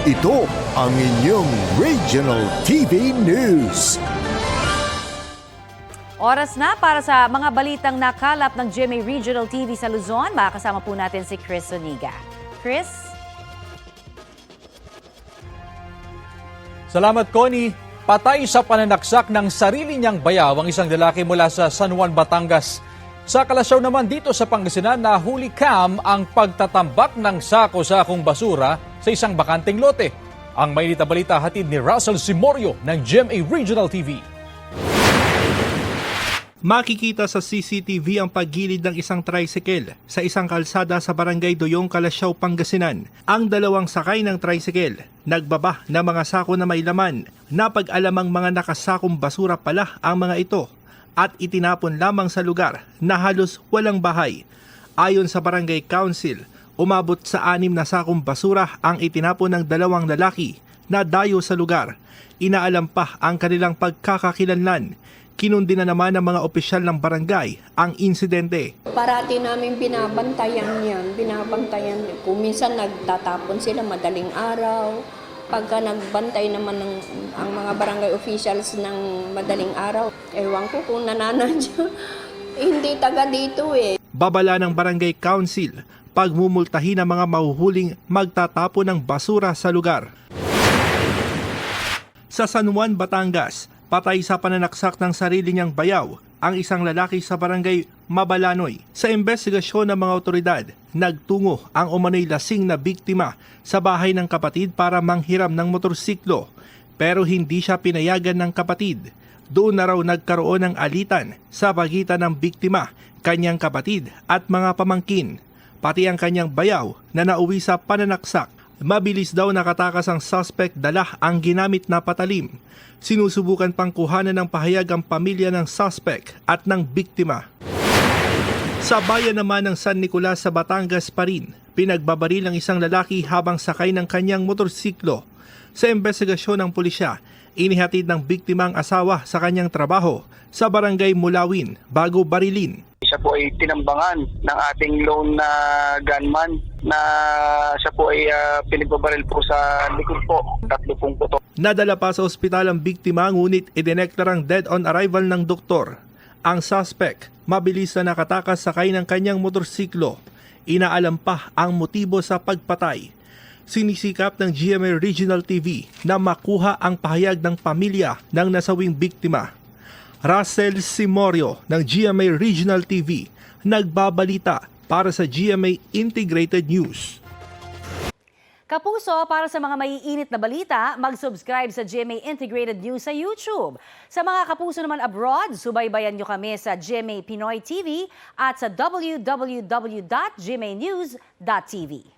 Ito ang inyong Regional TV News. Oras na para sa mga balitang nakalap ng GMA Regional TV sa Luzon. Makakasama po natin si Chris Zuniga. Chris? Salamat, Connie. Patay sa pananaksak ng sarili niyang bayaw ang isang lalaki mula sa San Juan, Batangas. Sa Kalasyaw naman dito sa Pangasinan, nahuli cam ang pagtatambak ng sako-sakong basura sa isang bakanteng lote. Ang mainit na balita hatid ni Russell Simorio ng GMA Regional TV. Makikita sa CCTV ang paggilid ng isang tricycle sa isang kalsada sa Barangay Doyong, Kalasyaw, Pangasinan. Ang dalawang sakay ng tricycle nagbaba ng mga sako na may laman. Napag-alamang mga nakasakong basura pala ang mga ito at itinapon lamang sa lugar na halos walang bahay. Ayon sa Barangay Council, umabot sa 6 na sakong basura ang itinapon ng dalawang lalaki na dayo sa lugar. Inaalam pa ang kanilang pagkakakilanlan. Kinundi na naman ng mga opisyal ng barangay ang insidente. Parati namin binabantayan yan, Kung minsan nagtatapon sila madaling araw. Pagka nagbantay naman ang mga barangay officials ng madaling araw, ewan ko kung nananadya. Hindi taga dito eh. Babala ng Barangay Council, pagmumultahin ang mga mahuhuling magtatapon ng basura sa lugar. Sa San Juan, Batangas, patay sa pananaksak ng sarili niyang bayaw ang isang lalaki sa barangay Mabalanoy. Sa investigasyon ng mga otoridad, nagtungo ang umano'y lasing na biktima sa bahay ng kapatid para manghiram ng motorsiklo. Pero hindi siya pinayagan ng kapatid. Doon na raw nagkaroon ng alitan sa pagitan ng biktima, kanyang kapatid at mga pamangkin. Pati ang kanyang bayaw na nauwi sa pananaksak. Mabilis daw nakatakas ang suspect, dala ang ginamit na patalim. Sinusubukan pang kuhanan ng pahayag ang pamilya ng suspect at ng biktima. Sa bayan naman ng San Nicolas sa Batangas pa rin, pinagbabaril ang isang lalaki habang sakay ng kanyang motorsiklo. Sa investigasyon ng pulisya, inihatid ng biktima ang asawa sa kanyang trabaho sa barangay Mulawin bago barilin. Siya po ay tinambangan ng ating lone na gunman na siya po ay pinagbabaril po sa likod po, 30 puto. Nadala pa sa ospital ang biktima ngunit idineklarang dead on arrival ng doktor. Ang suspect, mabilis na nakatakas sakay ng kanyang motorsiklo. Inaalam pa ang motibo sa pagpatay. Sinisikap ng GMA Regional TV na makuha ang pahayag ng pamilya ng nasawing biktima. Russell Simorio ng GMA Regional TV, nagbabalita para sa GMA Integrated News. Kapuso, para sa mga maiinit na balita, mag-subscribe sa GMA Integrated News sa YouTube. Sa mga kapuso naman abroad, subaybayan nyo kami sa GMA Pinoy TV at sa www.gmanews.tv.